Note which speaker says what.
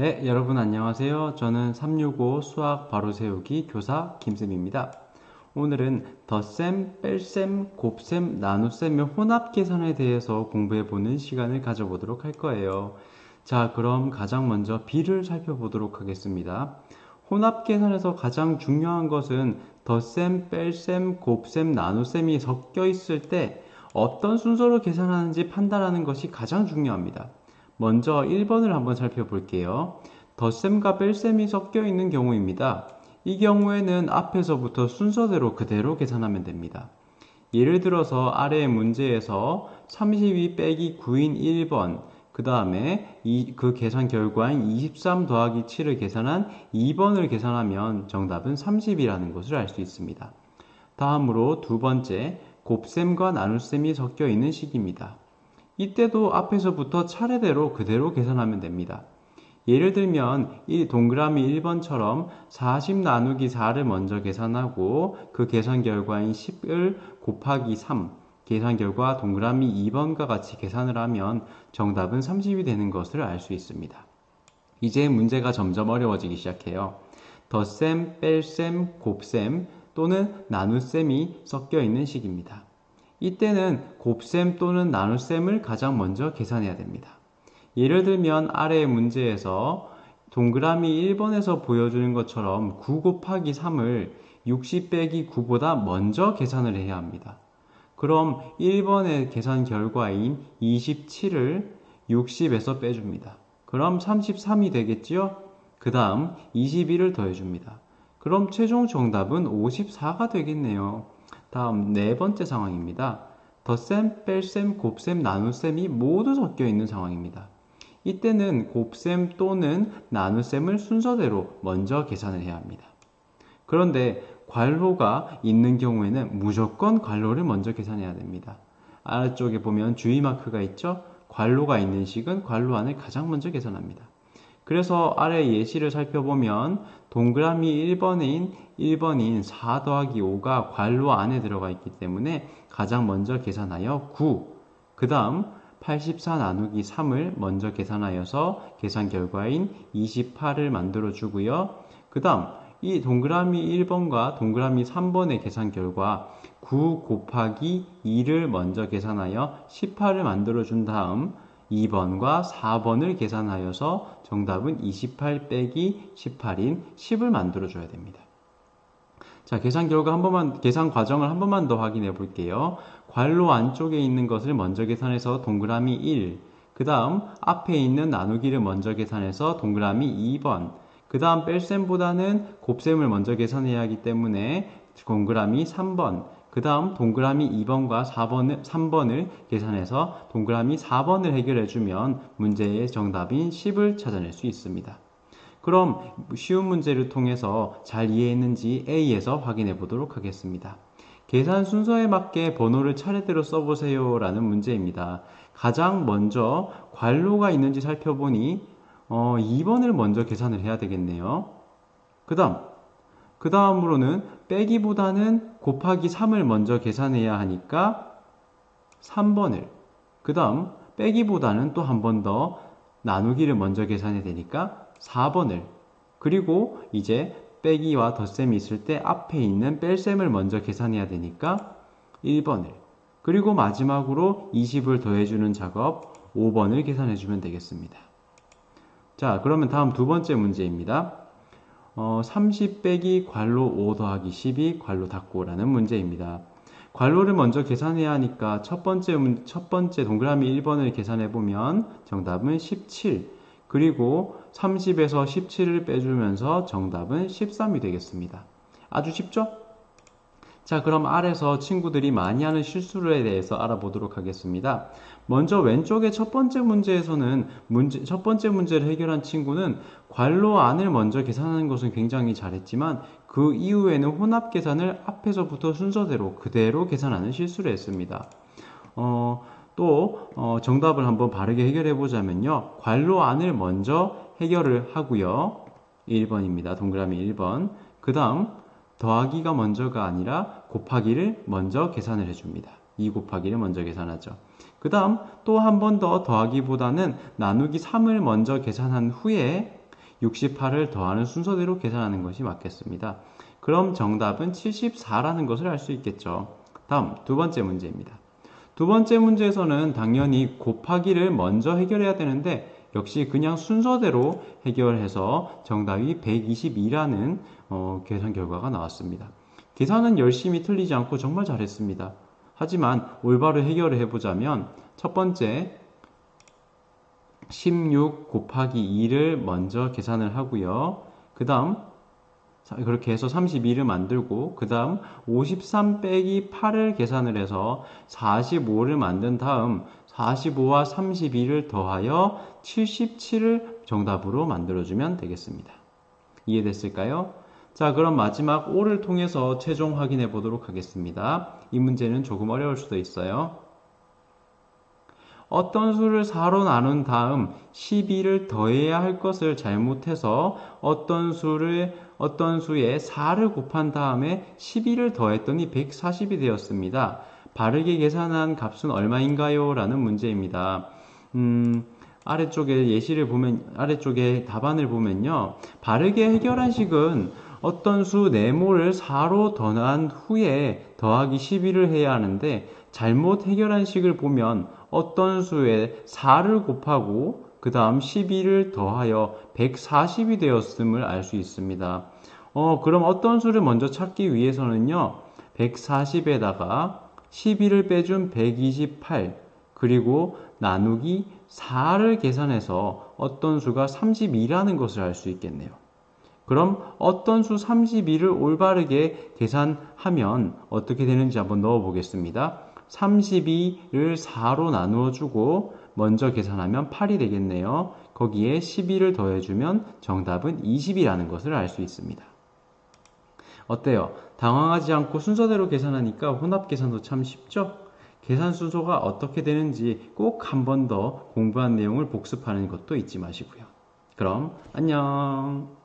Speaker 1: 네, 여러분 안녕하세요. 저는 365 수학 바로 세우기 교사 김쌤입니다. 오늘은 덧셈, 뺄셈, 곱셈, 나눗셈의 혼합 계산에 대해서 공부해보는 시간을 가져보도록 할 거예요. 자, 그럼 가장 먼저 비를 살펴보도록 하겠습니다. 혼합 계산에서 가장 중요한 것은 덧셈, 뺄셈, 곱셈, 나눗셈이 섞여 있을 때 어떤 순서로 계산하는지 판단하는 것이 가장 중요합니다. 먼저 1번을 한번 살펴볼게요. 덧셈과 뺄셈이 섞여 있는 경우입니다. 이 경우에는 앞에서부터 순서대로 그대로 계산하면 됩니다. 예를 들어서 아래의 문제에서 32 빼기 9인 1번, 그 다음에 그 계산 결과인 23 더하기 7을 계산한 2번을 계산하면 정답은 30이라는 것을 알 수 있습니다. 다음으로 두 번째, 곱셈과 나눗셈이 섞여 있는 식입니다. 이때도 앞에서부터 차례대로 그대로 계산하면 됩니다. 예를 들면 이 동그라미 1번처럼 40 나누기 4를 먼저 계산하고 그 계산 결과인 10을 곱하기 3, 계산 결과 동그라미 2번과 같이 계산을 하면 정답은 30이 되는 것을 알 수 있습니다. 이제 문제가 점점 어려워지기 시작해요. 덧셈, 뺄셈, 곱셈 또는 나눗셈이 섞여 있는 식입니다. 이때는 곱셈 또는 나눗셈을 가장 먼저 계산해야 됩니다. 예를 들면 아래의 문제에서 동그라미 1번에서 보여주는 것처럼 9 곱하기 3을 60 빼기 9보다 먼저 계산을 해야 합니다. 그럼 1번의 계산 결과인 27을 60에서 빼줍니다. 그럼 33이 되겠지요? 그 다음 21을 더해줍니다. 그럼 최종 정답은 54가 되겠네요. 다음 네 번째 상황입니다. 덧셈, 뺄셈, 곱셈, 나눗셈이 모두 섞여 있는 상황입니다. 이때는 곱셈 또는 나눗셈을 순서대로 먼저 계산을 해야 합니다. 그런데 괄호가 있는 경우에는 무조건 괄호를 먼저 계산해야 됩니다. 아래쪽에 보면 주의 마크가 있죠? 괄호가 있는 식은 괄호 안을 가장 먼저 계산합니다. 그래서 아래 예시를 살펴보면 동그라미 1번인 4 더하기 5가 괄호 안에 들어가 있기 때문에 가장 먼저 계산하여 9, 그 다음 84 나누기 3을 먼저 계산하여서 계산 결과인 28을 만들어 주고요. 그 다음 이 동그라미 1번과 동그라미 3번의 계산 결과 9 곱하기 2를 먼저 계산하여 18을 만들어 준 다음 2번과 4번을 계산하여서 정답은 28 빼기 18인 10을 만들어 줘야 됩니다. 자, 계산 과정을 한 번만 더 확인해 볼게요. 괄호 안쪽에 있는 것을 먼저 계산해서 동그라미 1, 그 다음 앞에 있는 나누기를 먼저 계산해서 동그라미 2번, 그 다음 뺄셈보다는 곱셈을 먼저 계산해야 하기 때문에 동그라미 3번, 그 다음 동그라미 2번과 3번을 계산해서 동그라미 4번을 해결해주면 문제의 정답인 10을 찾아낼 수 있습니다. 그럼 쉬운 문제를 통해서 잘 이해했는지 A에서 확인해 보도록 하겠습니다. 계산 순서에 맞게 번호를 차례대로 써보세요 라는 문제입니다. 가장 먼저 괄호가 있는지 살펴보니 2번을 먼저 계산을 해야 되겠네요. 그 다음으로는 빼기보다는 곱하기 3을 먼저 계산해야 하니까 3번을, 그 다음 빼기보다는 또 한 번 더 나누기를 먼저 계산해야 되니까 4번을, 그리고 이제 빼기와 덧셈이 있을 때 앞에 있는 뺄셈을 먼저 계산해야 되니까 1번을, 그리고 마지막으로 20을 더해주는 작업 5번을 계산해주면 되겠습니다. 자, 그러면 다음 두 번째 문제입니다. 30 빼기 괄호 5 더하기 12 괄호 닫고라는 문제입니다. 괄호를 먼저 계산해야 하니까 첫 번째 동그라미 1번을 계산해보면 정답은 17, 그리고 30에서 17을 빼주면서 정답은 13이 되겠습니다. 아주 쉽죠? 자, 그럼 아래서 친구들이 많이 하는 실수에 대해서 알아보도록 하겠습니다. 먼저 왼쪽의 첫 번째 문제에서는 첫 번째 문제를 해결한 친구는 괄호 안을 먼저 계산하는 것은 굉장히 잘했지만 그 이후에는 혼합 계산을 앞에서부터 순서대로 그대로 계산하는 실수를 했습니다. 정답을 한번 바르게 해결해 보자면요. 괄호 안을 먼저 해결을 하고요. 1번입니다. 동그라미 1번. 그 다음 더하기가 먼저가 아니라 곱하기를 먼저 계산을 해줍니다. 2 곱하기를 먼저 계산하죠. 그 다음 또 한 번 더 더하기보다는 나누기 3을 먼저 계산한 후에 68을 더하는 순서대로 계산하는 것이 맞겠습니다. 그럼 정답은 74라는 것을 알 수 있겠죠. 다음 두 번째 문제입니다. 두 번째 문제에서는 당연히 곱하기를 먼저 해결해야 되는데 역시 그냥 순서대로 해결해서 정답이 122라는 계산 결과가 나왔습니다. 계산은 열심히 틀리지 않고 정말 잘했습니다. 하지만 올바로 해결을 해보자면 첫 번째 16 곱하기 2를 먼저 계산을 하고요. 그 다음 그렇게 해서 32를 만들고 그 다음 53 빼기 8을 계산을 해서 45를 만든 다음 45와 32를 더하여 77을 정답으로 만들어주면 되겠습니다. 이해됐을까요? 자, 그럼 마지막 5를 통해서 최종 확인해 보도록 하겠습니다. 이 문제는 조금 어려울 수도 있어요. 어떤 수를 4로 나눈 다음 12를 더해야 할 것을 잘못해서 어떤 수에 4를 곱한 다음에 12를 더했더니 140이 되었습니다. 바르게 계산한 값은 얼마인가요? 라는 문제입니다. 아래쪽에 예시를 보면, 아래쪽에 답안을 보면요. 바르게 해결한 식은 어떤 수 네모를 4로 더한 후에 더하기 12를 해야 하는데 잘못 해결한 식을 보면 어떤 수에 4를 곱하고 그 다음 12를 더하여 140이 되었음을 알 수 있습니다. 그럼 어떤 수를 먼저 찾기 위해서는요. 140에다가 12를 빼준 128 그리고 나누기 4를 계산해서 어떤 수가 32라는 것을 알 수 있겠네요. 그럼 어떤 수 32를 올바르게 계산하면 어떻게 되는지 한번 넣어 보겠습니다. 32를 4로 나누어 주고 먼저 계산하면 8이 되겠네요. 거기에 12를 더해주면 정답은 20이라는 것을 알 수 있습니다. 어때요? 당황하지 않고 순서대로 계산하니까 혼합 계산도 참 쉽죠? 계산 순서가 어떻게 되는지 꼭 한 번 더 공부한 내용을 복습하는 것도 잊지 마시고요. 그럼 안녕!